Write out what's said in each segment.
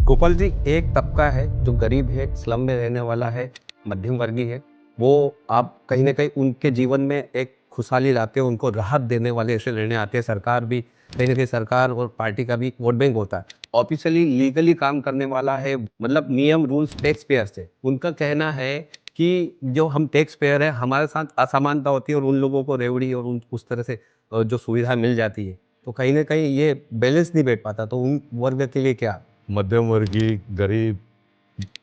गोपाल जी, एक तबका है जो गरीब है, स्लम में रहने वाला है, मध्यम वर्गीय है। वो आप कहीं न कहीं उनके जीवन में एक खुशहाली लाते हैं, उनको राहत देने वाले ऐसे निर्णय आते हैं। सरकार भी कहीं न कहीं सरकार और पार्टी का भी वोट बैंक होता है। ऑफ़िशियली लीगली काम करने वाला है, मतलब नियम रूल्स टैक्स पेयर से। उनका कहना है कि जो हम टैक्स पेयर हैं, हमारे साथ असमानता होती है और उन लोगों को रेवड़ी और उन उस तरह से जो सुविधा मिल जाती है। तो कहीं न कहीं ये बैलेंस नहीं बैठ पाता, तो उन वर्ग के लिए क्या? मध्यम वर्गीय, गरीब,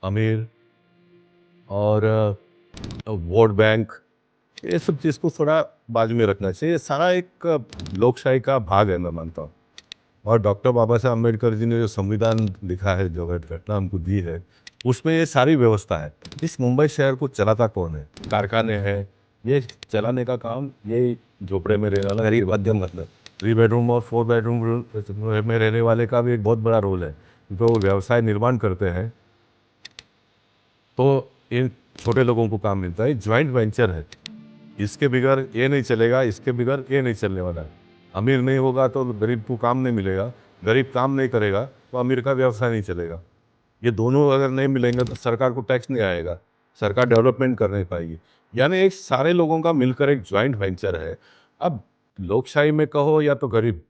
अमीर और वोट बैंक, ये सब चीज़ को थोड़ा बाजू में रखना चाहिए। ये सारा एक लोकशाही का भाग है, मैं मानता हूँ। और डॉक्टर बाबा साहब अम्बेडकर जी ने जो संविधान लिखा है, जो घटना हमको दी है, उसमें ये सारी व्यवस्था है। इस मुंबई शहर को चलाता कौन है? कारखाने हैं। ये चलाने का काम ये झोपड़े में रहने वाला गरीब मध्यम मतलब 3 बेडरूम और 4 बेडरूम में रहने वाले का भी एक बहुत बड़ा रोल है। जो व्यवसाय निर्माण करते हैं, तो इन छोटे लोगों को काम मिलता है। ज्वाइंट वेंचर है, इसके बगैर ये नहीं चलेगा, इसके बगैर ये नहीं चलने वाला है। अमीर नहीं होगा तो गरीब को काम नहीं मिलेगा, गरीब काम नहीं करेगा तो अमीर का व्यवसाय नहीं चलेगा। ये दोनों अगर नहीं मिलेंगे तो सरकार को टैक्स नहीं आएगा, सरकार डेवलपमेंट कर नहीं पाएगी। यानी एक सारे लोगों का मिलकर एक ज्वाइंट वेंचर है। अब लोकशाही में कहो या तो गरीब,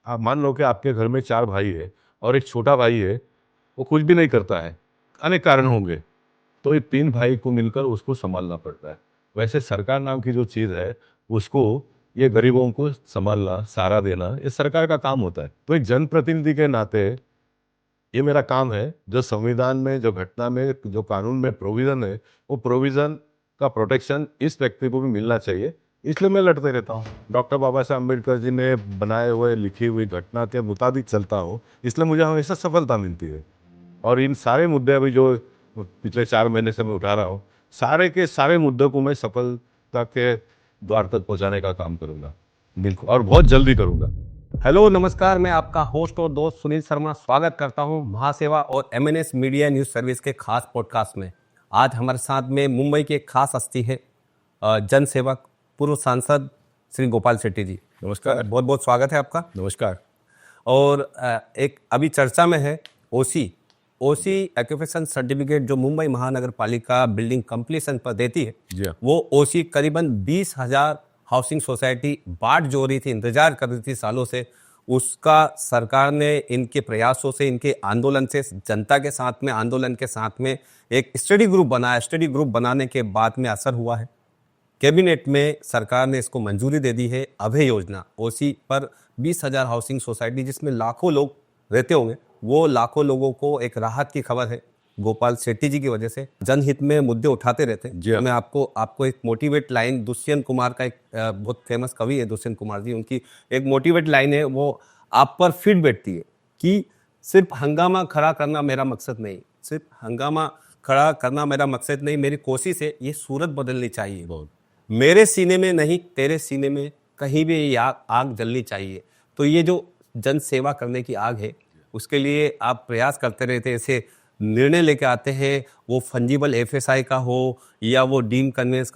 आप मान लो कि आपके घर में 4 भाई है और एक छोटा भाई है, वो कुछ भी नहीं करता है, अनेक कारण होंगे, तो ये 3 भाई को मिलकर उसको संभालना पड़ता है। वैसे सरकार नाम की जो चीज़ है, उसको ये गरीबों को संभालना, सहारा देना, ये सरकार का काम होता है। तो एक जनप्रतिनिधि के नाते ये मेरा काम है, जो संविधान में, जो घटना में, जो कानून में प्रोविज़न है, वो प्रोविज़न का प्रोटेक्शन इस व्यक्ति को भी मिलना चाहिए। इसलिए मैं लड़ते रहता हूँ। डॉक्टर बाबा साहब अम्बेडकर जी ने बनाए हुए, लिखी हुई घटना के मुताबिक चलता हूँ, इसलिए मुझे हमेशा सफलता मिलती है। और इन सारे मुद्दे अभी जो पिछले 4 महीने से मैं उठा रहा हूँ, सारे के सारे मुद्दों को मैं सफलता के द्वार तक पहुँचाने का काम करूँगा। बिल्कुल, और बहुत जल्दी करूँगा। हेलो, नमस्कार। मैं आपका होस्ट और दोस्त सुनील शर्मा स्वागत करता हूं महासेवा और एमएनएस मीडिया न्यूज़ सर्विस के खास पॉडकास्ट में। आज हमारे साथ में मुंबई के एक खास हस्ती है, जन सेवक, पूर्व सांसद श्री गोपाल शेट्टी जी। नमस्कार। बहुत बहुत स्वागत है आपका। नमस्कार। और एक अभी चर्चा में है ओसी ओसी एक्यूपेशन सर्टिफिकेट जो मुंबई महानगर पालिका बिल्डिंग कंप्लीशन पर देती है। जी हाँ। वो ओसी करीबन 20,000 हाउसिंग सोसाइटी बाट जो रही थी, इंतजार कर रही थी सालों से। उसका सरकार ने इनके प्रयासों से, इनके आंदोलन से, जनता के साथ में, आंदोलन के साथ में एक स्टडी ग्रुप बनाया। स्टडी ग्रुप बनाने के बाद में असर हुआ है, कैबिनेट में सरकार ने इसको मंजूरी दे दी है। अभय योजना ओसी पर 20,000 हाउसिंग सोसाइटी जिसमें लाखों लोग रहते होंगे, वो लाखों लोगों को एक राहत की खबर है। गोपाल शेट्टी जी की वजह से जनहित में मुद्दे उठाते रहते हैं। जी हाँ। तो मैं आपको एक मोटिवेट लाइन, दुष्यंत कुमार का एक बहुत फेमस कवि है दुष्यंत कुमार जी, उनकी एक मोटिवेट लाइन है, वो आप पर फिट बैठती है कि सिर्फ हंगामा खड़ा करना मेरा मकसद नहीं, सिर्फ हंगामा खड़ा करना मेरा मकसद नहीं, मेरी कोशिश है ये सूरत बदलनी चाहिए। बहुत। मेरे सीने में नहीं, तेरे सीने में कहीं भी ये आग आग जलनी चाहिए। तो ये जो जन सेवा करने की आग है, उसके लिए आप प्रयास करते रहते हैं, ऐसे निर्णय लेके आते हैं, वो फंजिबल एफएसआई का हो या वो डीम कन्वेंस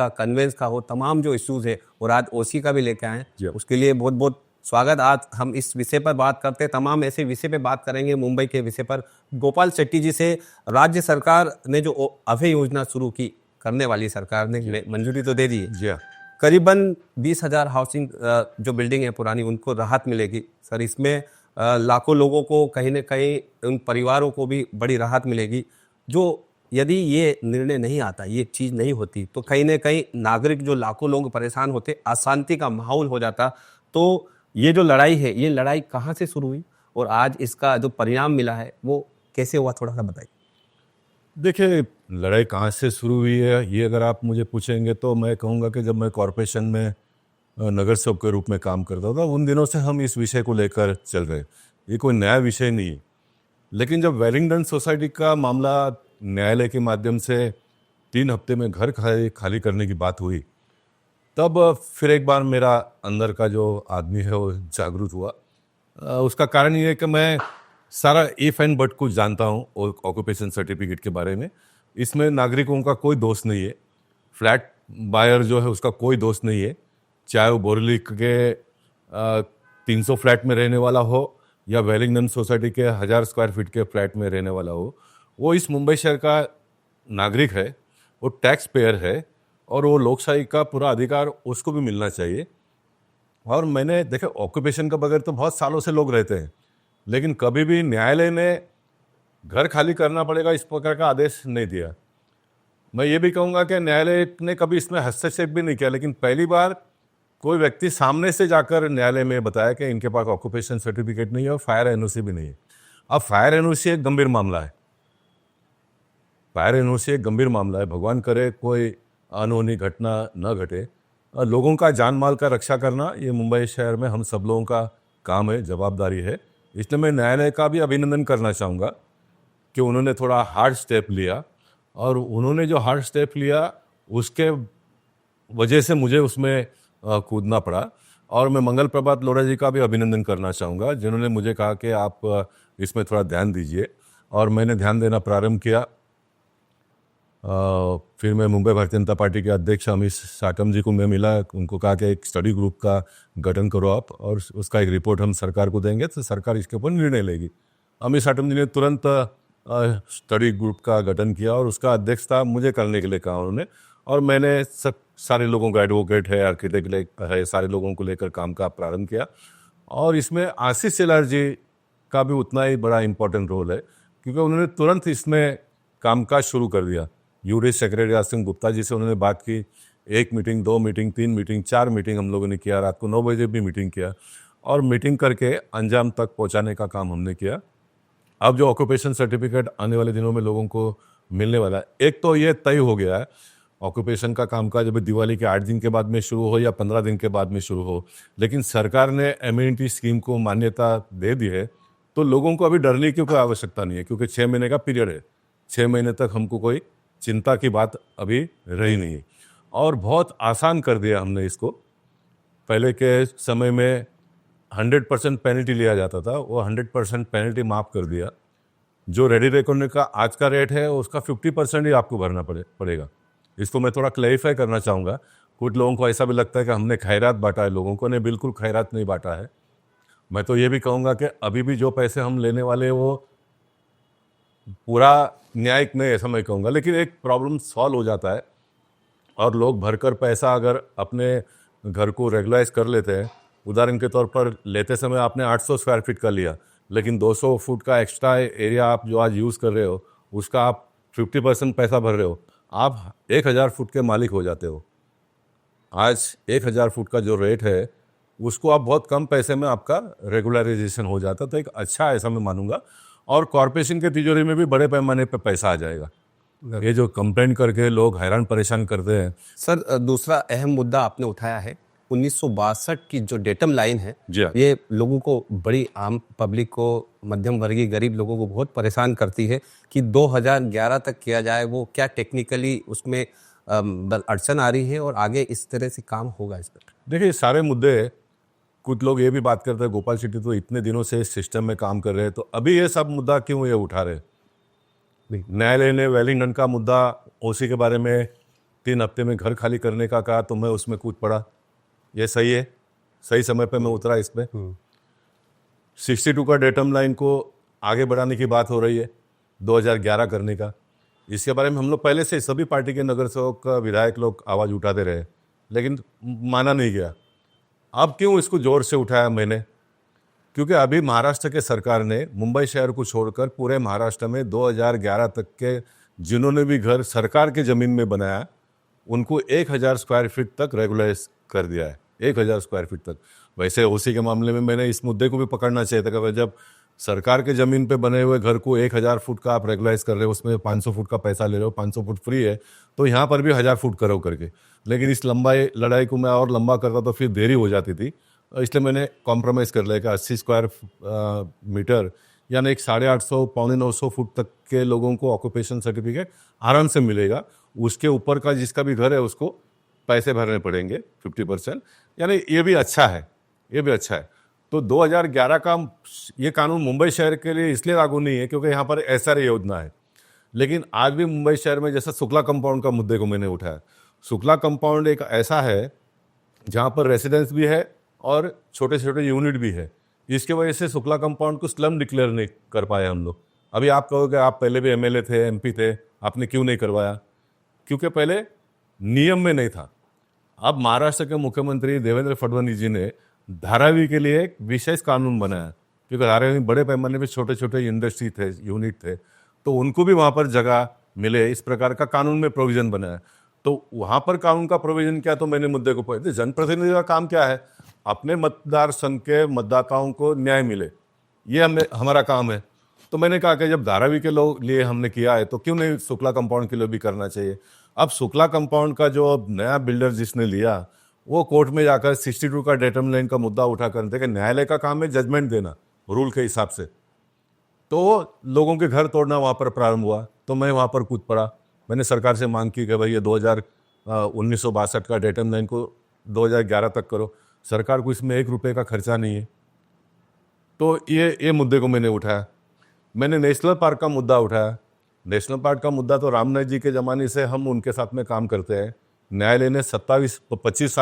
का हो, तमाम जो इश्यूज है, और आज ओसी का भी लेके आए जी हैं, हाँ। उसके लिए बहुत बहुत स्वागत। आज हम इस विषय पर बात करते हैं, तमाम ऐसे विषय पे बात करेंगे, मुंबई के विषय पर। गोपाल शेट्टी जी से, राज्य सरकार ने जो अभय योजना शुरू की, करने वाली सरकार ने मंजूरी तो दे दी है। जी हाँ। करीबन 20,000 हाउसिंग जो बिल्डिंग है पुरानी, उनको राहत मिलेगी सर। इसमें लाखों लोगों को कहीं ना कहीं, उन परिवारों को भी बड़ी राहत मिलेगी। जो यदि ये निर्णय नहीं आता, ये चीज़ नहीं होती, तो कहीं ना कहीं नागरिक, जो लाखों लोग परेशान होते, अशांति का माहौल हो जाता। तो ये जो लड़ाई है, ये लड़ाई कहाँ से शुरू हुई और आज इसका जो परिणाम मिला है वो कैसे हुआ, थोड़ा सा बताइए। देखिए, लड़ाई कहाँ से शुरू हुई है, ये अगर आप मुझे पूछेंगे तो मैं कहूँगा कि जब मैं कॉरपोरेशन में नगर सेवक के रूप में काम करता था, उन दिनों से हम इस विषय को लेकर चल रहे। ये कोई नया विषय नहीं है। लेकिन जब वेलिंगटन सोसाइटी का मामला न्यायालय के माध्यम से 3 हफ्ते में घर खाली करने की बात हुई, तब फिर एक बार मेरा अंदर का जो आदमी है वो जागरूक हुआ। उसका कारण ये है कि मैं सारा इफ एंड बट कुछ जानता हूँ ऑक्यूपेशन सर्टिफिकेट के बारे में। इसमें नागरिकों का कोई दोष नहीं है, फ्लैट बायर जो है उसका कोई दोष नहीं है, चाहे वो बोरली के 300 फ्लैट में रहने वाला हो या वेलिंगटन सोसाइटी के 1000 स्क्वायर फीट के फ्लैट में रहने वाला हो, वो इस मुंबई शहर का नागरिक है, वो टैक्स पेयर है और वो लोकशाही का पूरा अधिकार उसको भी मिलना चाहिए। और मैंने देखे ऑक्यूपेशन का बगैर तो बहुत सालों से लोग रहते हैं, लेकिन कभी भी न्यायालय ने घर खाली करना पड़ेगा इस प्रकार का आदेश नहीं दिया। मैं ये भी कहूँगा कि न्यायालय ने कभी इसमें हस्तक्षेप भी नहीं किया, लेकिन पहली बार कोई व्यक्ति सामने से जाकर न्यायालय में बताया कि इनके पास ऑक्यूपेशन सर्टिफिकेट नहीं है और फायर एनओसी भी नहीं है। अब फायर एनओसी एक गंभीर मामला है, फायर एनओसी एक गंभीर मामला है। भगवान करे कोई अनहोनी घटना न घटे, और लोगों का जान माल का रक्षा करना ये मुंबई शहर में हम सब लोगों का काम है, जवाबदारी है। इसलिए मैं न्यायालय का भी अभिनंदन करना चाहूँगा कि उन्होंने थोड़ा हार्ड स्टेप लिया, और उन्होंने जो हार्ड स्टेप लिया उसके वजह से मुझे उसमें कूदना पड़ा। और मैं मंगल प्रभात लोढ़ा जी का भी अभिनंदन करना चाहूँगा, जिन्होंने मुझे कहा कि आप इसमें थोड़ा ध्यान दीजिए, और मैंने ध्यान देना प्रारंभ किया। फिर मैं मुंबई भारतीय जनता पार्टी के अध्यक्ष अमित साटम जी को मैं मिला, उनको कहा कि एक स्टडी ग्रुप का गठन करो आप, और उसका एक रिपोर्ट हम सरकार को देंगे तो सरकार इसके ऊपर निर्णय लेगी। अमित साटम जी ने तुरंत स्टडी ग्रुप का गठन किया और उसका अध्यक्षता मुझे करने के लिए कहा उन्होंने, और मैंने सब सारे लोगों का, एडवोकेट है, आर्किटेक्ट है, सारे लोगों को लेकर काम का प्रारंभ किया। और इसमें आशीष शेलार जी का भी उतना ही बड़ा इंपॉर्टेंट रोल है, क्योंकि उन्होंने तुरंत इसमें कामकाज शुरू कर दिया। यूडी सेक्रेटरी राज सिंह गुप्ता जी से उन्होंने बात की, 1 मीटिंग, 2 मीटिंग, 3 मीटिंग, 4 मीटिंग हम लोगों ने किया, रात को 9 बजे भी मीटिंग किया, और मीटिंग करके अंजाम तक पहुंचाने का काम हमने किया। अब जो ऑक्यूपेशन सर्टिफिकेट आने वाले दिनों में लोगों को मिलने वाला है, एक तो ये तय हो गया है ऑक्यूपेशन का कामकाज अभी दिवाली के 8 दिन के बाद में शुरू हो या 15 दिन के बाद में शुरू हो, लेकिन सरकार ने एम्यूनिटी स्कीम को मान्यता दे दी है, तो लोगों को अभी डरने की कोई आवश्यकता नहीं है, क्योंकि 6 महीने का पीरियड है। 6 महीने तक हमको कोई चिंता की बात अभी रही नहीं है, और बहुत आसान कर दिया हमने इसको। पहले के समय में 100% पेनल्टी लिया जाता था, वो 100% पेनल्टी माफ़ कर दिया। जो रेडी रिकॉर्ड का आज का रेट है उसका 50% ही आपको भरना पड़ेगा। इसको मैं थोड़ा क्लैरिफाई करना चाहूँगा। कुछ लोगों को ऐसा भी लगता है कि हमने खैरात बांटा है, लोगों को ने बिल्कुल खैरात नहीं बांटा है। मैं तो ये भी कहूँगा कि अभी भी जो पैसे हम लेने वाले हैं वो पूरा न्यायिक नहीं, ऐसा मैं कहूँगा, लेकिन एक प्रॉब्लम सॉल्व हो जाता है, और लोग भरकर पैसा अगर अपने घर को रेगुलाइज कर लेते हैं। उदाहरण के तौर पर लेते समय आपने 800 स्क्वायर फीट का लिया, लेकिन 200 फुट का एक्स्ट्रा एरिया आप जो आज यूज़ कर रहे हो उसका आप 50% पैसा भर रहे हो, आप 1000 फुट के मालिक हो जाते हो। आज 1000 फुट का जो रेट है उसको आप बहुत कम पैसे में आपका रेगुलराइजेशन हो जाता, तो एक अच्छा ऐसा मैं मानूंगा, और कॉरपोरेशन के तिजोरी में भी बड़े पैमाने पर पैसा आ जाएगा। ये जो कंप्लेंट करके लोग हैरान परेशान करते हैं। सर, दूसरा अहम मुद्दा आपने उठाया है 1962 की जो डेटम लाइन है, जी हाँ। ये लोगों को, बड़ी आम पब्लिक को, मध्यम वर्गीय गरीब लोगों को बहुत परेशान करती है कि 2011 तक किया जाए, वो क्या टेक्निकली उसमें अड़चन आ रही है, और आगे इस तरह से काम होगा इस पर? देखिए, सारे मुद्दे, कुछ लोग ये भी बात करते हैं गोपाल शेट्टी तो इतने दिनों से इस सिस्टम में काम कर रहे हैं, तो अभी ये सब मुद्दा क्यों ये उठा रहे? न्यायालय ने वेलिंगटन का मुद्दा, ओसी के बारे में 3 हफ्ते में घर खाली करने का कहा, तो मैं उसमें कूद पड़ा। ये सही है, सही समय पे मैं उतरा इस पर। 62 का डेटम लाइन को आगे बढ़ाने की बात हो रही है, 2011 करने का। इसके बारे में हम लोग पहले से सभी पार्टी के नगर सेवक, विधायक लोग आवाज़ उठाते रहे, लेकिन माना नहीं गया। अब क्यों इसको जोर से उठाया मैंने? क्योंकि अभी महाराष्ट्र के सरकार ने मुंबई शहर को छोड़कर पूरे महाराष्ट्र में 2011 तक के जिन्होंने भी घर सरकार के ज़मीन में बनाया उनको 1000 स्क्वायर फीट तक रेगुलाइज कर दिया है, 1000 स्क्वायर फीट तक। वैसे ओसी के मामले में मैंने इस मुद्दे को भी पकड़ना चाहिए था कि जब सरकार के ज़मीन पे बने हुए घर को 1000 फुट का आप रेगुलाइज कर रहे हो, उसमें 500 फुट का पैसा ले रहे हो, 500 फुट फ्री है, तो यहाँ पर भी 1000 फुट करो करके। लेकिन इस लड़ाई को मैं और लंबा करता तो फिर देरी हो जाती थी, इसलिए मैंने कॉम्प्रोमाइज़ कर लिया कि 80 स्क्वायर मीटर यानी 850 पौने 900 फुट तक के लोगों को ऑक्यूपेशन सर्टिफिकेट आराम से मिलेगा। उसके ऊपर का जिसका भी घर है उसको पैसे भरने पड़ेंगे 50%, यानी ये भी अच्छा है, ये भी अच्छा है। तो 2011 का ये कानून मुंबई शहर के लिए इसलिए लागू नहीं है क्योंकि यहाँ पर एसआर योजना है, लेकिन आज भी मुंबई शहर में, जैसा शुक्ला कंपाउंड का मुद्दे को मैंने उठाया, शुक्ला कंपाउंड एक ऐसा है जहाँ पर रेसिडेंस भी है और छोटे छोटे यूनिट भी है। इसके वजह से शुक्ला कंपाउंड को स्लम डिक्लेयर नहीं कर पाए हम लोग। अभी आप कहोगे आप पहले भी एमएलए थे, एमपी थे, आपने क्यों नहीं करवाया? क्योंकि पहले नियम में नहीं था। अब महाराष्ट्र के मुख्यमंत्री देवेंद्र फडणवीस जी ने धारावी के लिए एक विशेष कानून बनाया, क्योंकि धारावी में बड़े पैमाने पे छोटे छोटे इंडस्ट्री थे, यूनिट थे, तो उनको भी वहाँ पर जगह मिले, इस प्रकार का कानून में प्रोविजन बनाया। तो वहाँ पर कानून का प्रोविजन क्या, तो मैंने मुद्दे को पढ़े। जनप्रतिनिधि का काम क्या है? अपने मतदार संघ के मतदाताओं को न्याय मिले, ये हमारा काम है। तो मैंने कहा कि जब धारावी के लोग लिए हमने किया है तो क्यों नहीं शुक्ला कंपाउंड के लिए भी करना चाहिए। अब शुक्ला कंपाउंड का जो अब नया बिल्डर जिसने लिया, वो कोर्ट में जाकर 62 का डेटम लाइन का मुद्दा उठा कर देखिए, न्यायालय का काम है जजमेंट देना रूल के हिसाब से। तो लोगों के घर तोड़ना वहाँ पर प्रारंभ हुआ, तो मैं वहाँ पर कूद पड़ा। मैंने सरकार से मांग की कि भाई ये 1962 का डेटम लाइन को 2011 तक करो। सरकार को इसमें 1 रुपये का खर्चा नहीं है। तो ये मुद्दे को मैंने उठाया। मैंने नेशनल पार्क का मुद्दा उठाया। नेशनल पार्क का मुद्दा तो रामनाथ जी के ज़माने से हम उनके साथ में काम करते हैं। न्यायालय ने 27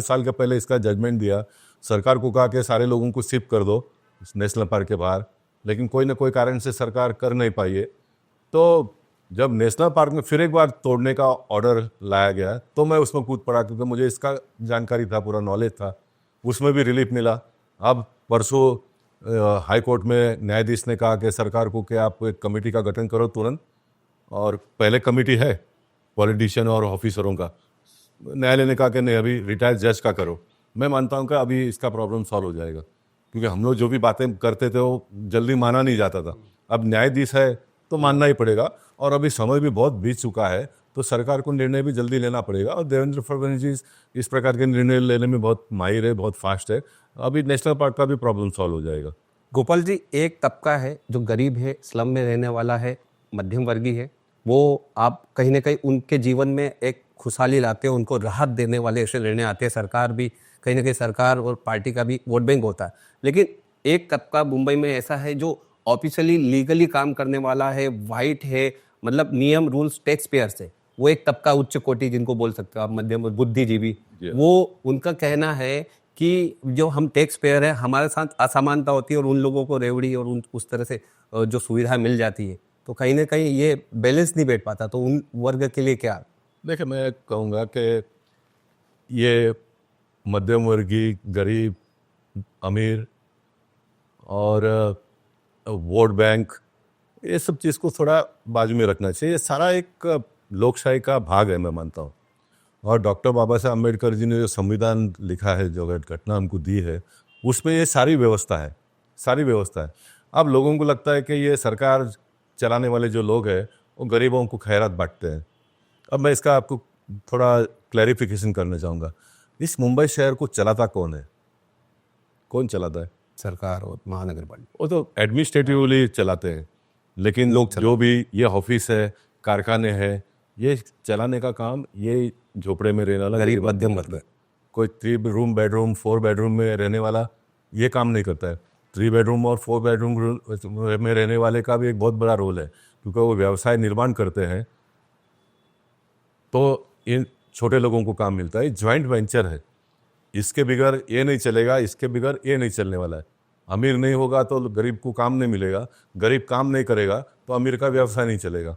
साल के पहले इसका जजमेंट दिया। सरकार को कहा कि सारे लोगों को शिफ्ट कर दो नेशनल पार्क के बाहर, लेकिन कोई ना कोई कारण से सरकार कर नहीं पाई है। तो जब नेशनल पार्क में फिर एक बार तोड़ने का ऑर्डर लाया गया तो मैं उसमें कूद पड़ा, क्योंकि मुझे इसका जानकारी था, पूरा नॉलेज था। उसमें भी रिलीफ मिला। अब परसों हाई कोर्ट में न्यायाधीश ने कहा कि सरकार को कि आप एक कमेटी का गठन करो तुरंत, और पहले कमेटी है पॉलिटिशियन और ऑफिसरों का। न्यायालय ने कहा कि नहीं, अभी रिटायर्ड जज का करो। मैं मानता हूं कि अभी इसका प्रॉब्लम सॉल्व हो जाएगा, क्योंकि हम लोग जो भी बातें करते थे वो जल्दी माना नहीं जाता था। अब न्यायाधीश है तो मानना ही पड़ेगा, और अभी समय भी बहुत बीत चुका है, तो सरकार को निर्णय भी जल्दी लेना पड़ेगा। और देवेंद्र फडणवीस जी इस प्रकार के निर्णय लेने में बहुत माहिर है, बहुत फास्ट है। अभी नेशनल पार्क का भी प्रॉब्लम सॉल्व हो जाएगा। गोपाल जी, एक तबका है जो गरीब है, स्लम में रहने वाला है, मध्यम वर्गीय है, वो आप कहीं ना कहीं उनके जीवन में एक खुशहाली लाते हैं, उनको राहत देने वाले ऐसे निर्णय आते हैं। सरकार भी कहीं ना कहीं, सरकार और पार्टी का भी वोट बैंक होता है। लेकिन एक तबका मुंबई में ऐसा है जो ऑफिशियली लीगली काम करने वाला है, वाइट है, मतलब नियम रूल्स टैक्स पेयर्स है। वो एक तबका, उच्च कोटि जिनको बोल सकते हो आप, मध्यम बुद्धिजीवी। वो उनका कहना है कि जो हम टैक्स पेयर है, हमारे साथ असमानता होती है और उन लोगों को रेवड़ी और उस तरह से जो सुविधा मिल जाती है, तो कहीं ना कहीं ये बैलेंस नहीं बैठ पाता। तो उन वर्ग के लिए क्या? देखिए, मैं कहूँगा कि ये मध्यम वर्गीय, गरीब, अमीर और वोट बैंक, ये सब चीज़ को थोड़ा बाजू में रखना चाहिए। ये सारा एक लोकशाही का भाग है, मैं मानता हूँ। और डॉक्टर बाबा साहब अम्बेडकर जी ने जो संविधान लिखा है, जो घटना हमको दी है, उसमें ये सारी व्यवस्था है, सारी व्यवस्था है। अब लोगों को लगता है कि ये सरकार चलाने वाले जो लोग हैं वो गरीबों को खैरात बांटते हैं। अब मैं इसका आपको थोड़ा क्लैरिफिकेशन करना चाहूँगा। इस मुंबई शहर को चलाता कौन है? कौन चलाता है? सरकार और महानगर पालिका। वो तो एडमिनिस्ट्रेटिवली चलाते हैं, लेकिन लोग जो भी ये ऑफिस है, कारखाने हैं, ये चलाने का काम ये झोपड़े में रहने वाला गरीब मध्यम वर्ग। कोई 3 रूम बेडरूम 4 बेडरूम में रहने वाला ये काम नहीं करता है। 3 बेडरूम और 4 बेडरूम में रहने वाले का भी एक बहुत बड़ा रोल है, क्योंकि वो व्यवसाय निर्माण करते हैं, तो इन छोटे लोगों को काम मिलता है। ज्वाइंट वेंचर है, इसके बगैर ये नहीं चलेगा, इसके बगैर ये नहीं चलने वाला है। अमीर नहीं होगा तो गरीब को काम नहीं मिलेगा, गरीब काम नहीं करेगा तो अमीर का व्यवसाय नहीं चलेगा।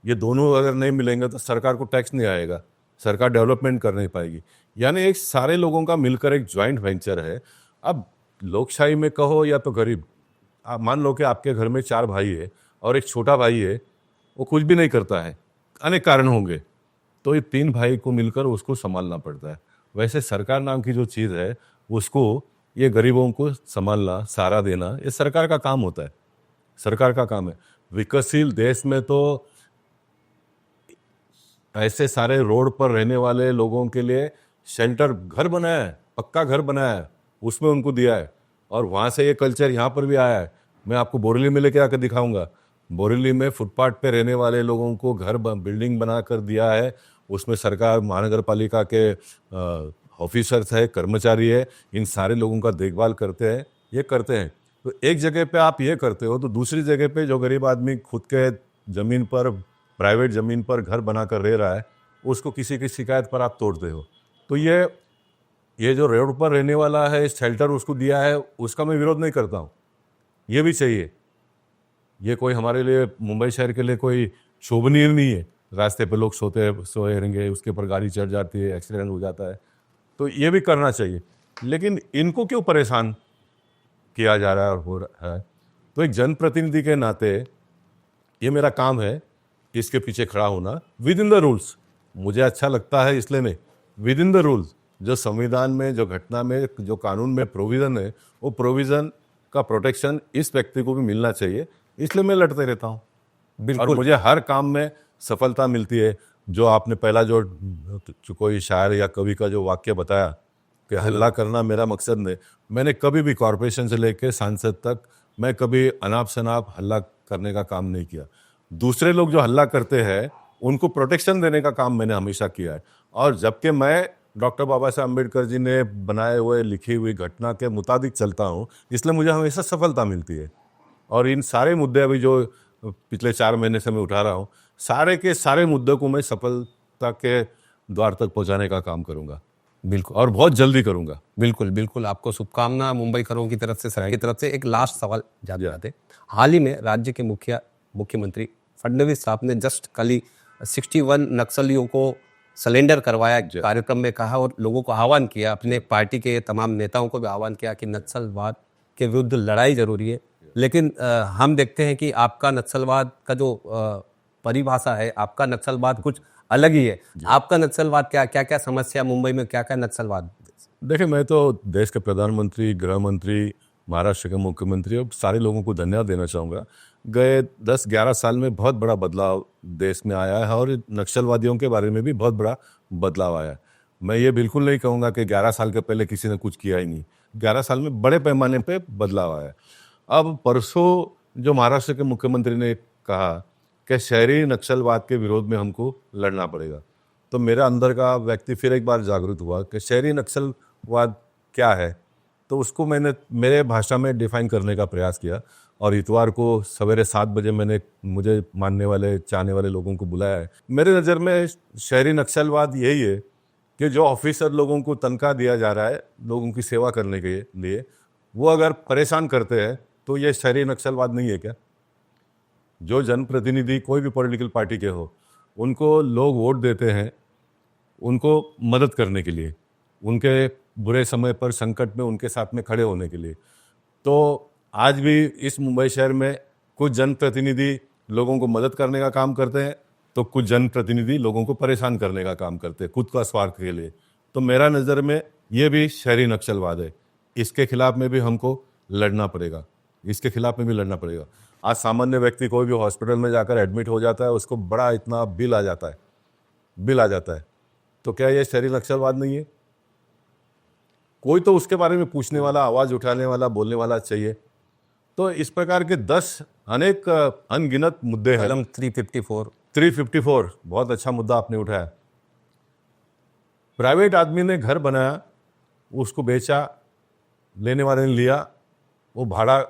ये दोनों अगर नहीं मिलेंगे तो सरकार को टैक्स नहीं आएगा, सरकार डेवलपमेंट कर नहीं पाएगी। यानी एक सारे लोगों का मिलकर एक ज्वाइंट वेंचर है। अब लोकशाही में कहो या तो गरीब, आप मान लो कि आपके घर में 4 भाई है और एक छोटा भाई है, वो कुछ भी नहीं करता है, अनेक कारण होंगे, तो ये 3 भाई को मिलकर उसको संभालना पड़ता है। वैसे सरकार नाम की जो चीज़ है, उसको ये गरीबों को संभालना, सहारा देना, ये सरकार का काम होता है, सरकार का काम है। विकसशील देश में तो ऐसे सारे रोड पर रहने वाले लोगों के लिए शेल्टर घर बनाया है, पक्का घर बनाया है, उसमें उनको दिया है, और वहाँ से ये कल्चर यहाँ पर भी आया है। मैं आपको बोरेली में लेके आकर दिखाऊंगा। बोरेली में फुटपाथ पे रहने वाले लोगों को घर बिल्डिंग बना कर दिया है। उसमें सरकार, महानगर पालिका के ऑफिसर्स है, कर्मचारी है, इन सारे लोगों का देखभाल करते हैं, ये करते हैं। तो एक जगह पे आप ये करते हो तो दूसरी जगह पे जो गरीब आदमी खुद के ज़मीन पर, प्राइवेट ज़मीन पर घर बनाकर रह रहा है, उसको किसी की शिकायत पर आप तोड़ते हो। तो ये ये जो रोड पर रहने वाला है, शेल्टर उसको दिया है, उसका मैं विरोध नहीं करता हूँ, ये भी चाहिए। ये कोई हमारे लिए, मुंबई शहर के लिए कोई शोभनीय नहीं है। रास्ते पे लोग सोए रहेंगे, उसके ऊपर गाड़ी चढ़ जाती है, एक्सीडेंट हो जाता है, तो ये भी करना चाहिए। लेकिन इनको क्यों परेशान किया जा रहा है और हो रहा है? तो एक जनप्रतिनिधि के नाते ये मेरा काम है इसके पीछे खड़ा होना, विद इन द रूल्स। मुझे अच्छा लगता है इसलिए नहीं, विद इन द रूल्स। जो संविधान में, जो घटना में, जो कानून में प्रोविज़न है, वो प्रोविज़न का प्रोटेक्शन इस व्यक्ति को भी मिलना चाहिए, इसलिए मैं लड़ते रहता हूँ। और बिल्कुल। मुझे हर काम में सफलता मिलती है। जो आपने पहला जो कोई शायर या कवि का जो वाक्य बताया कि हल्ला करना मेरा मकसद नहीं, मैंने कभी भी कॉरपोरेशन से लेकर सांसद तक मैं कभी अनाप शनाप हल्ला करने का काम नहीं किया। दूसरे लोग जो हल्ला करते हैं उनको प्रोटेक्शन देने का काम मैंने हमेशा किया है। और जबकि मैं डॉक्टर बाबा साहब अम्बेडकर जी ने बनाए हुए, लिखी हुई घटना के मुताबिक चलता हूँ, इसलिए मुझे हमेशा सफलता मिलती है। और इन सारे मुद्दे अभी जो पिछले 4 महीने से मैं उठा रहा हूँ, सारे के सारे मुद्दों को मैं सफलता के द्वार तक पहुँचाने का काम करूँगा, बिल्कुल और बहुत जल्दी करूँगा। बिल्कुल बिल्कुल, आपको शुभकामना मुंबई करों की तरफ से, सरकार की तरफ से। एक लास्ट सवाल जाते जाते, हाल ही में राज्य के मुख्यमंत्री फडणवीस साहब ने जस्ट कल ही 61 नक्सलियों को सरेंडर करवाया कार्यक्रम में कहा, और लोगों को आह्वान किया, अपने पार्टी के तमाम नेताओं को भी आह्वान किया कि नक्सलवाद के विरुद्ध लड़ाई जरूरी है। लेकिन हम देखते हैं कि आपका नक्सलवाद का जो परिभाषा है, आपका नक्सलवाद कुछ अलग ही है। आपका नक्सलवाद क्या क्या समस्या मुंबई में, क्या क्या नक्सलवाद? देखिए, मैं तो देश के प्रधानमंत्री, गृह मंत्री, महाराष्ट्र के मुख्यमंत्री और सारे लोगों को धन्यवाद देना चाहूँगा। गए 10-11 साल में बहुत बड़ा बदलाव देश में आया है, और नक्सलवादियों के बारे में भी बहुत बड़ा बदलाव आया है। मैं ये बिल्कुल नहीं कहूँगा कि 11 साल के पहले किसी ने कुछ किया ही नहीं। 11 साल में बड़े पैमाने पे बदलाव आया है। अब परसों जो महाराष्ट्र के मुख्यमंत्री ने कहा कि शहरी नक्सलवाद के विरोध में हमको लड़ना पड़ेगा, तो मेरा अंदर का व्यक्ति फिर एक बार जागरूक हुआ कि शहरी नक्सलवाद क्या है। तो उसको मैंने मेरे भाषा में डिफाइन करने का प्रयास किया, और इतवार को सवेरे 7 बजे मैंने मुझे मानने वाले, चाहने वाले लोगों को बुलाया है। मेरे नज़र में शहरी नक्सलवाद यही है कि जो ऑफिसर लोगों को तनख्वाह दिया जा रहा है लोगों की सेवा करने के लिए, वो अगर परेशान करते हैं तो ये शहरी नक्सलवाद नहीं है क्या? जो जनप्रतिनिधि कोई भी पॉलिटिकल पार्टी के हो, उनको लोग वोट देते हैं उनको मदद करने के लिए, उनके बुरे समय पर, संकट में उनके साथ में खड़े होने के लिए। तो आज भी इस मुंबई शहर में कुछ जनप्रतिनिधि लोगों को मदद करने का काम करते हैं, तो कुछ जनप्रतिनिधि लोगों को परेशान करने का काम करते हैं खुद का स्वार्थ के लिए। तो मेरा नज़र में ये भी शहरी नक्सलवाद है। इसके खिलाफ में भी हमको लड़ना पड़ेगा, इसके खिलाफ में भी लड़ना पड़ेगा। आज सामान्य व्यक्ति कोई भी हॉस्पिटल में जाकर एडमिट हो जाता है, उसको बड़ा इतना बिल आ जाता है, तो क्या ये शहरी नक्सलवाद नहीं है? कोई तो उसके बारे में पूछने वाला, आवाज़ उठाने वाला, बोलने वाला चाहिए। तो इस प्रकार के 10 अनेक अनगिनत मुद्दे हैं। कलम 354 बहुत अच्छा मुद्दा आपने उठाया। प्राइवेट आदमी ने घर बनाया, उसको बेचा, लेने वाले ने लिया, वो भाड़ा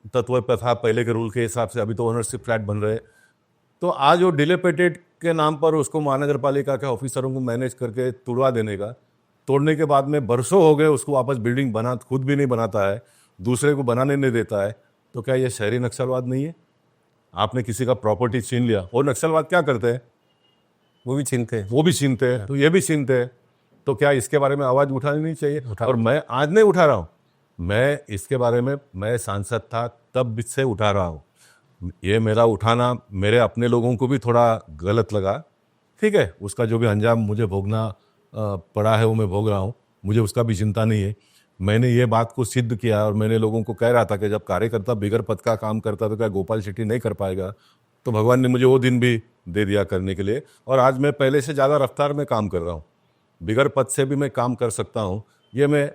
तत्व पर था पहले के रूल के हिसाब से, अभी तो ओनरशिप फ्लैट बन रहे। तो आज वो डिलेपेटेड के नाम पर उसको महानगर पालिका के ऑफिसरों को मैनेज करके तुड़वा देने का, तोड़ने के बाद में बरसों हो गए उसको वापस बिल्डिंग बना, खुद भी नहीं बनाता है, दूसरे को बनाने नहीं देता है, तो क्या ये शहरी नक्सलवाद नहीं है? आपने किसी का प्रॉपर्टी छीन लिया, और नक्सलवाद क्या करते हैं? वो भी छीनते हैं। तो ये भी छीनते हैं। तो क्या इसके बारे में आवाज़ उठानी नहीं चाहिए? और मैं आज नहीं उठा रहा हूँ, मैं इसके बारे में, मैं सांसद था तब से उठा रहा हूँ। ये मेरा उठाना मेरे अपने लोगों को भी थोड़ा गलत लगा, ठीक है, उसका जो भी अंजाम मुझे भोगना पड़ा है वो मैं भोग रहा हूँ, मुझे उसका भी चिंता नहीं है। मैंने ये बात को सिद्ध किया, और मैंने लोगों को कह रहा था कि जब कार्यकर्ता बिगर पद का काम करता तो क्या गोपाल शेट्टी नहीं कर पाएगा? तो भगवान ने मुझे वो दिन भी दे दिया करने के लिए, और आज मैं पहले से ज़्यादा रफ्तार में काम कर रहा हूँ, बिगर पद से भी मैं काम कर सकता हूँ, ये मैं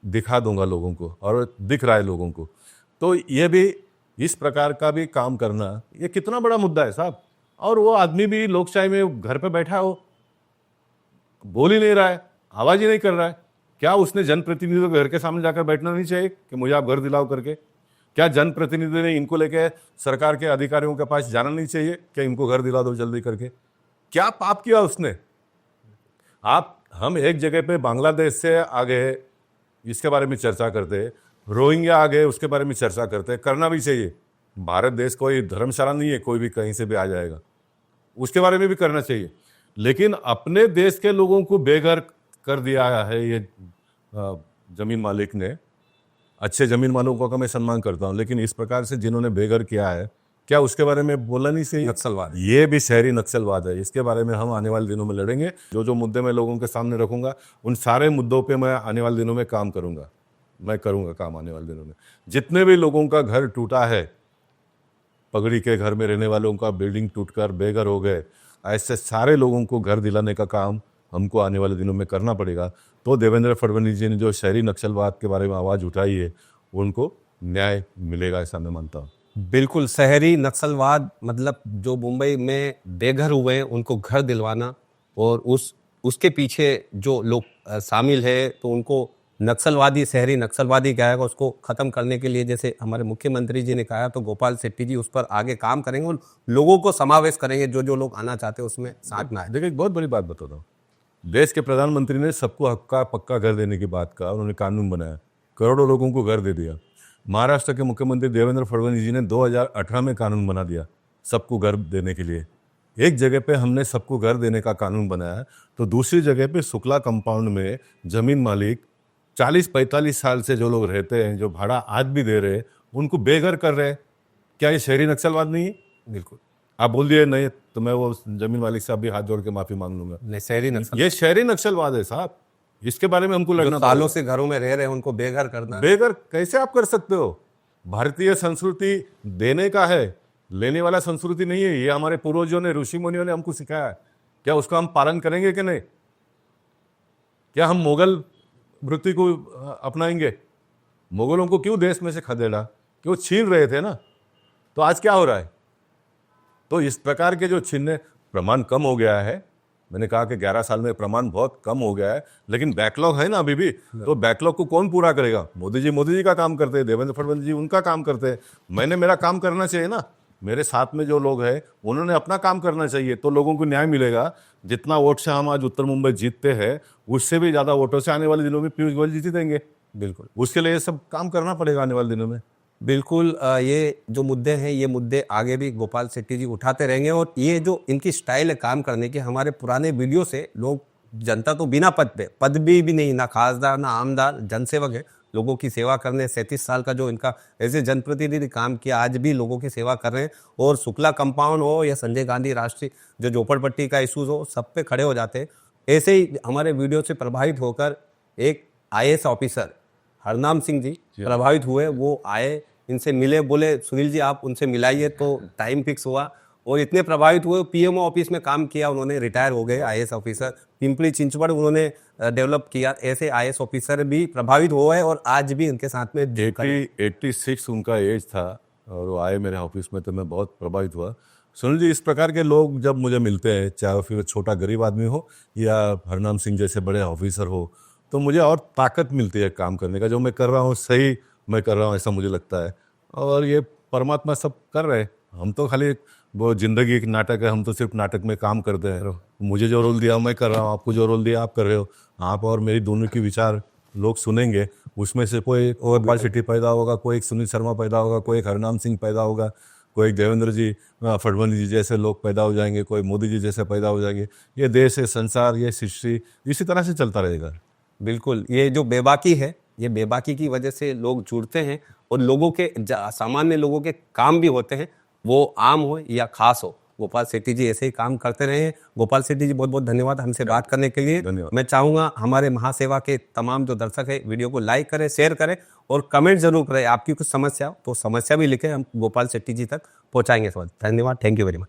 दिखा दूंगा लोगों को, और दिख रहा है लोगों को। तो ये भी, इस प्रकार का भी काम करना, ये कितना बड़ा मुद्दा है साहब। और वो आदमी भी लोकशाही में घर पे बैठा हो, बोल ही नहीं रहा है, आवाज़ ही नहीं कर रहा है। क्या उसने जनप्रतिनिधियों के घर के सामने जाकर बैठना नहीं चाहिए कि मुझे आप घर दिलाओ करके? क्या जनप्रतिनिधि ने इनको लेके सरकार के अधिकारियों के पास जाना नहीं चाहिए कि इनको घर दिला दो जल्दी करके? क्या पाप किया उसने? आप हम एक जगह पे बांग्लादेश से आगे इसके बारे में चर्चा करते, रोहिंग्या आ गए उसके बारे में चर्चा करते, करना भी चाहिए। भारत देश कोई धर्मशाला नहीं है, कोई भी कहीं से भी आ जाएगा, उसके बारे में भी करना चाहिए। लेकिन अपने देश के लोगों को बेघर कर दिया है ये जमीन मालिक ने। अच्छे जमीन मालिकों का मैं सम्मान करता हूँ, लेकिन इस प्रकार से जिन्होंने बेघर किया है, क्या उसके बारे में बोलना नहीं चाहिए? नक्सलवाद। ये भी शहरी नक्सलवाद है। इसके बारे में हम आने वाले दिनों में लड़ेंगे। जो जो मुद्दे मैं लोगों के सामने रखूंगा, उन सारे मुद्दों पे मैं आने वाले दिनों में काम करूंगा। मैं करूंगा काम आने वाले दिनों में। जितने भी लोगों का घर टूटा है, पगड़ी के घर में रहने वालों का बिल्डिंग टूटकर बेघर हो गए, ऐसे सारे लोगों को घर दिलाने का काम हमको आने वाले दिनों में करना पड़ेगा। तो देवेंद्र फडणवीस जी ने जो शहरी नक्सलवाद के बारे में आवाज़ उठाई है, उनको न्याय मिलेगा, ऐसा मैं मानता हूँ। बिल्कुल, शहरी नक्सलवाद मतलब जो मुंबई में बेघर हुए हैं उनको घर दिलवाना, और उसके पीछे जो लोग शामिल है, तो उनको नक्सलवादी, शहरी नक्सलवादी क्या है उसको खत्म करने के लिए, जैसे हमारे मुख्यमंत्री जी ने कहा, तो गोपाल शेट्टी जी उस पर आगे काम करेंगे और लोगों को समावेश करेंगे, जो जो लोग आना चाहते हैं उसमें साथ में आए। देखिए, एक बहुत बड़ी बात बताता हूँ। देश के प्रधानमंत्री ने सबको हक्का पक्का घर देने की बात कहा, उन्होंने कानून बनाया, करोड़ों लोगों को घर दे दिया। महाराष्ट्र के मुख्यमंत्री देवेंद्र फडणवीस जी ने 2018 में कानून बना दिया सबको घर देने के लिए। एक जगह पे हमने सबको घर देने का कानून बनाया, तो दूसरी जगह पे शुक्ला कंपाउंड में जमीन मालिक 40-45 साल से जो लोग रहते हैं, जो भाड़ा आज भी दे रहे हैं, उनको बेघर कर रहे हैं। क्या ये शहरी नक्सलवाद नहीं है? बिल्कुल। आप बोल दिए नहीं तो मैं वो जमीन मालिक से अभी हाथ जोड़ के माफी मांग लूंगा। नहीं, शहरी नक्सल, ये शहरी नक्सलवाद है साहब, इसके बारे में हमको लड़ना सालों से घरों में रह रहे हैं उनको बेघर करना। बेघर कैसे आप कर सकते हो? भारतीय संस्कृति देने का है, लेने वाला संस्कृति नहीं है। ये हमारे पूर्वजों ने, ऋषि मुनियों ने हमको सिखाया है। क्या उसका हम पालन करेंगे कि नहीं? क्या हम मुगल वृत्ति को अपनाएंगे? मुगलों को क्यों देश में से खदेड़ा? क्यों छीन रहे थे ना, तो आज क्या हो रहा है? तो इस प्रकार के जो छीनने, प्रमाण कम हो गया है। मैंने कहा कि 11 साल में प्रमाण बहुत कम हो गया है, लेकिन बैकलॉग है ना अभी भी। तो बैकलॉग को कौन पूरा करेगा? मोदी जी का काम करते हैं, देवेंद्र फडणवीस जी उनका काम करते हैं। मैंने मेरा काम करना चाहिए ना। मेरे साथ में जो लोग हैं उन्होंने अपना काम करना चाहिए, तो लोगों को न्याय मिलेगा। जितना वोट से हम आज उत्तर मुंबई जीतते हैं, उससे भी ज़्यादा वोटों से आने वाले दिनों में पीयूष गोयल जीत देंगे। बिल्कुल, उसके लिए ये सब काम करना पड़ेगा आने वाले दिनों में। बिल्कुल। ये जो मुद्दे हैं, ये मुद्दे आगे भी गोपाल शेट्टी जी उठाते रहेंगे, और ये जो इनकी स्टाइल है काम करने की, हमारे पुराने वीडियो से लोग, जनता तो बिना पद पे, पदवी भी नहीं, ना खासदार ना आमदार, जनसेवक है, लोगों की सेवा करने, 37 साल का जो इनका ऐसे जनप्रतिनिधि काम किया, आज भी लोगों की सेवा कर रहे हैं। और शुक्ला कंपाउंड हो या संजय गांधी राष्ट्रीय जो झोपड़पट्टी का इशूज हो, सब पे खड़े हो जाते हैं। ऐसे ही हमारे वीडियो से प्रभावित होकर एक IAS ऑफिसर हरनाम सिंह जी प्रभावित हुए, वो आए, इनसे मिले, बोले सुनील जी आप उनसे मिलाइए, तो टाइम फिक्स हुआ, और इतने प्रभावित हुए, PMO ऑफिस में काम किया उन्होंने, रिटायर हो गए IAS ऑफिसर, पिंपली चिंचवड़ उन्होंने डेवलप किया। ऐसे IAS ऑफिसर भी प्रभावित हुए और आज भी उनके साथ में 86 उनका एज था, और वो आए मेरे ऑफिस में, तो मैं बहुत प्रभावित हुआ। सुनील जी, इस प्रकार के लोग जब मुझे मिलते हैं, चाहे फिर छोटा गरीब आदमी हो या हरनाम सिंह जैसे बड़े ऑफिसर हो, तो मुझे और ताकत मिलती है काम करने का। जो मैं कर रहा हूँ सही मैं कर रहा हूँ, ऐसा मुझे लगता है। और ये परमात्मा सब कर रहे हैं, हम तो खाली वो जिंदगी एक नाटक है, हम तो सिर्फ नाटक में काम करते हैं। मुझे जो रोल दिया मैं कर रहा हूँ, आपको जो रोल दिया आप कर रहे हो। आप और मेरी दोनों की विचार लोग सुनेंगे, उसमें से कोई गोपाल शेट्टी पैदा होगा, कोई एक सुनील शर्मा पैदा होगा, कोई एक हरनाम सिंह पैदा होगा, कोई एक देवेंद्र जी फडणवीस जी जैसे लोग पैदा हो जाएंगे, कोई मोदी जी जैसे पैदा हो जाएंगे। ये देश है, संसार, ये सृष्टि इसी तरह से चलता रहेगा। बिल्कुल, ये जो बेबाकी है, ये बेबाकी की वजह से लोग जुड़ते हैं, और लोगों के सामान्य लोगों के काम भी होते हैं, वो आम हो या खास हो। गोपाल शेट्टी जी ऐसे ही काम करते रहे। गोपाल शेट्टी जी, बहुत बहुत धन्यवाद हमसे बात करने के लिए। धन्यवाद। मैं चाहूँगा हमारे महासेवा के तमाम जो दर्शक है, वीडियो को लाइक करें, शेयर करें, और कमेंट जरूर करें। आपकी कुछ समस्या हो तो समस्या भी लिखें, हम गोपाल शेट्टी जी तक पहुँचाएंगे। धन्यवाद, थैंक यू वेरी मच।